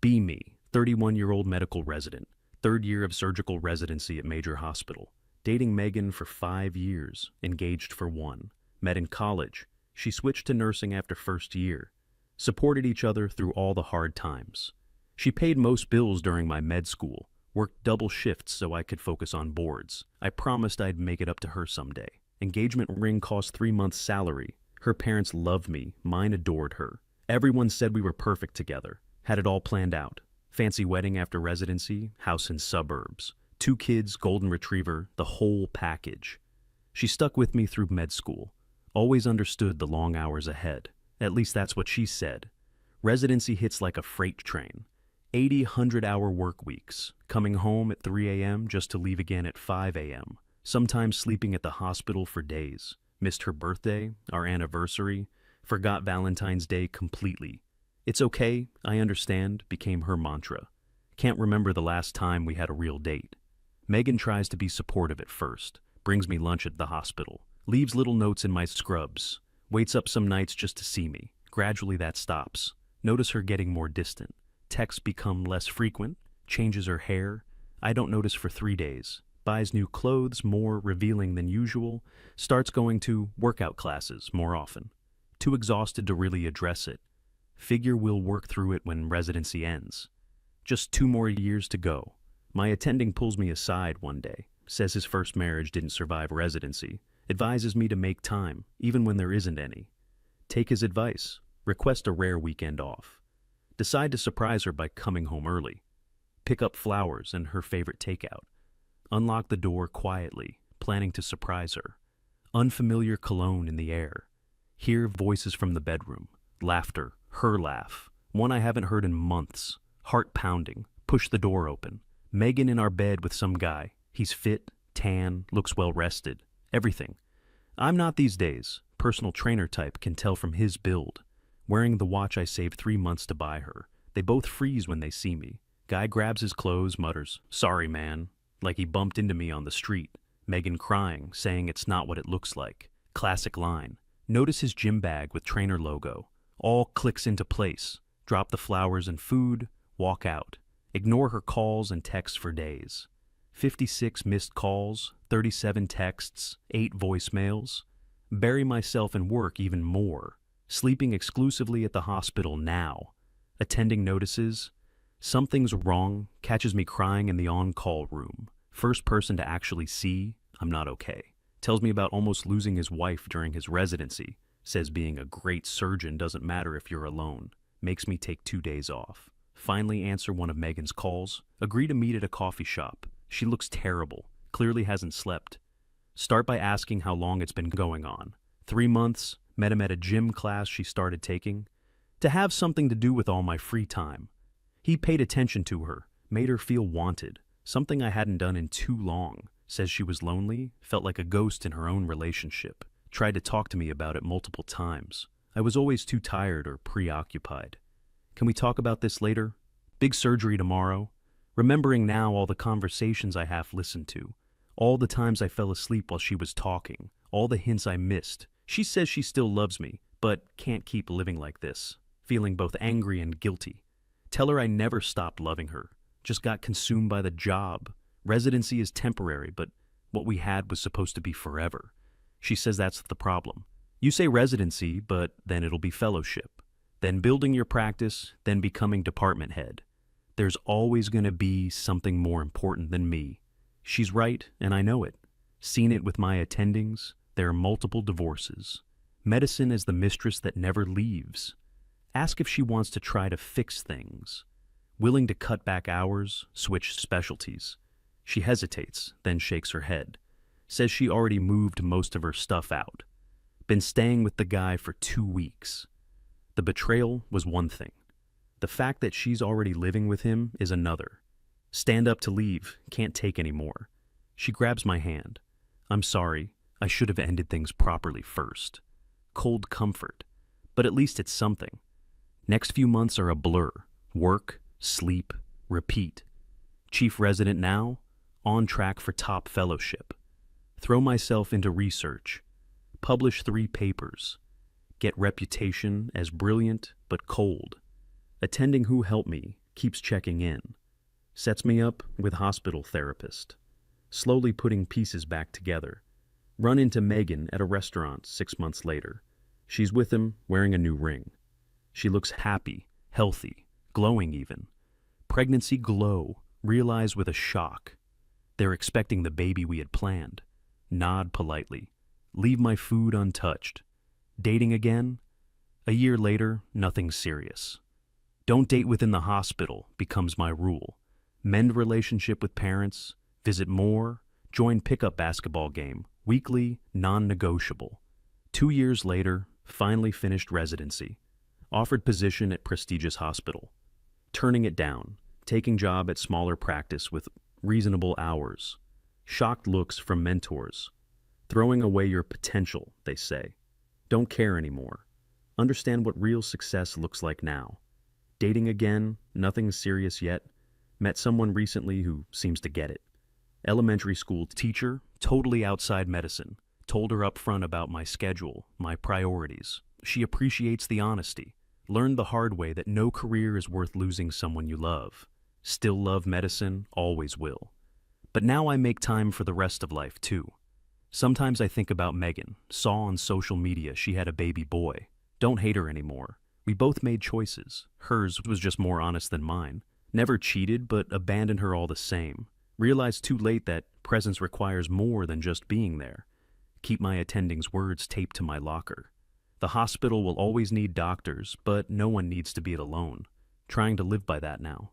Be me, 31-year-old medical resident, third year of surgical residency at major hospital. Dating Megan for 5 years, engaged for 1. Met in college. She switched to nursing after first year. Supported each other through all the hard times. She paid most bills during my med school. Worked double shifts so I could focus on boards. I promised I'd make it up to her someday. Engagement ring cost 3 months' salary. Her parents loved me. Mine adored her. Everyone said we were perfect together. Had it all planned out. Fancy wedding after residency, house in suburbs. 2 kids, golden retriever, the whole package. She stuck with me through med school. Always understood the long hours ahead. At least that's what she said. Residency hits like a freight train. 80 100-hour work weeks. Coming home at 3 a.m. just to leave again at 5 a.m. Sometimes sleeping at the hospital for days. Missed her birthday, our anniversary. Forgot Valentine's Day completely. It's okay, I understand, became her mantra. Can't remember the last time we had a real date. Megan tries to be supportive at first. Brings me lunch at the hospital. Leaves little notes in my scrubs. Waits up some nights just to see me. Gradually that stops. Notice her getting more distant. Texts become less frequent. Changes her hair. I don't notice for 3 days. Buys new clothes, more revealing than usual. Starts going to workout classes more often. Too exhausted to really address it. Figure we'll work through it when residency ends. Just 2 more years to go. My attending pulls me aside one day. Says his first marriage didn't survive residency. Advises me to make time, even when there isn't any. Take his advice. Request a rare weekend off. Decide to surprise her by coming home early. Pick up flowers and her favorite takeout. Unlock the door quietly, planning to surprise her. Unfamiliar cologne in the air. Hear voices from the bedroom. Laughter, her laugh. One I haven't heard in months. Heart pounding. Push the door open. Megan in our bed with some guy. He's fit, tan, looks well rested. Everything. I'm not these days. Personal trainer type, can tell from his build. Wearing the watch I saved 3 months to buy her. They both freeze when they see me. Guy grabs his clothes, mutters, "Sorry, man," like he bumped into me on the street. Megan crying, saying it's not what it looks like. Classic line. Notice his gym bag with trainer logo. All clicks into place. Drop the flowers and food, walk out. Ignore her calls and texts for days. 56 missed calls, 37 texts, 8 voicemails. Bury myself in work even more. Sleeping exclusively at the hospital now. Attending notices. Something's wrong, catches me crying in the on-call room. First person to actually see, I'm not okay. Tells me about almost losing his wife during his residency. Says being a great surgeon doesn't matter if you're alone. Makes me take 2 days off. Finally answer one of Megan's calls. Agree to meet at a coffee shop. She looks terrible. Clearly hasn't slept. Start by asking how long it's been going on. 3 months. Met him at a gym class she started taking. To have something to do with all my free time. He paid attention to her. Made her feel wanted. Something I hadn't done in too long. Says she was lonely. Felt like a ghost in her own relationship. Tried to talk to me about it multiple times. I was always too tired or preoccupied. Can we talk about this later? Big surgery tomorrow. Remembering now all the conversations I half listened to. All the times I fell asleep while she was talking. All the hints I missed. She says she still loves me, but can't keep living like this. Feeling both angry and guilty. Tell her I never stopped loving her. Just got consumed by the job. Residency is temporary, but what we had was supposed to be forever. She says that's the problem. You say residency, but then it'll be fellowship. Then building your practice, then becoming department head. There's always going to be something more important than me. She's right, and I know it. Seen it with my attendings. There are multiple divorces. Medicine is the mistress that never leaves. Ask if she wants to try to fix things. Willing to cut back hours, switch specialties. She hesitates, then shakes her head. Says she already moved most of her stuff out. Been staying with the guy for 2 weeks. The betrayal was one thing. The fact that she's already living with him is another. Stand up to leave, can't take any more. She grabs my hand. I'm sorry, I should have ended things properly first. Cold comfort, but at least it's something. Next few months are a blur. Work, sleep, repeat. Chief resident now, on track for top fellowship. Throw myself into research. Publish 3 papers. Get reputation as brilliant but cold. Attending who helped me keeps checking in. Sets me up with hospital therapist. Slowly putting pieces back together. Run into Megan at a restaurant 6 months later. She's with him, wearing a new ring. She looks happy, healthy, glowing even. Pregnancy glow, realize with a shock. They're expecting the baby we had planned. Nod politely. Leave my food untouched. Dating again? A year later, nothing serious. Don't date within the hospital becomes my rule. Mend relationship with parents, visit more, join pickup basketball game, weekly, non-negotiable. 2 years later, finally finished residency. Offered position at prestigious hospital. Turning it down, taking job at smaller practice with reasonable hours. Shocked looks from mentors. Throwing away your potential, they say. Don't care anymore. Understand what real success looks like now. Dating again, nothing serious yet. Met someone recently who seems to get it. Elementary school teacher, totally outside medicine. Told her up front about my schedule, my priorities. She appreciates the honesty. Learned the hard way that no career is worth losing someone you love. Still love medicine, always will. But now I make time for the rest of life too. Sometimes I think about Megan. Saw on social media she had a baby boy. Don't hate her anymore. We both made choices. Hers was just more honest than mine. Never cheated, but abandoned her all the same. Realized too late that presence requires more than just being there. Keep my attending's words taped to my locker. The hospital will always need doctors, but no one needs to be it alone. Trying to live by that now.